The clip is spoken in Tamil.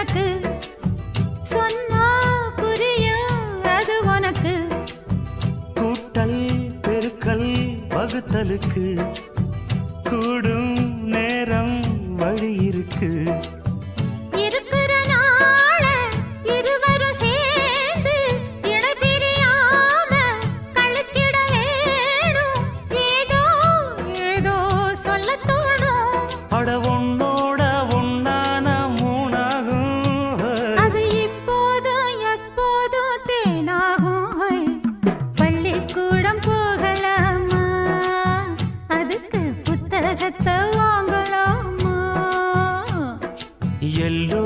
கணக்கு சொன்னா புரியும் அது உனக்கு. கூட்டல் பெருக்கல் வகுத்தலுக்கு கூடும் நேரம் வழி இருக்கு. இருக்கிற நாள இருவரும் சேர்ந்து இணை பிரியாம கழிச்சிட வேணும். ஏதோ ஏதோ சொல்ல தோணும். அட உன்னோட உன்னான மூணாகும். அது இப்போதும் எப்போதும் தேனாகும். பள்ளிக்கூடம் போகலாமா, அதுக்கு புத்தகத்தை வாங்கலாமா. எல்லோ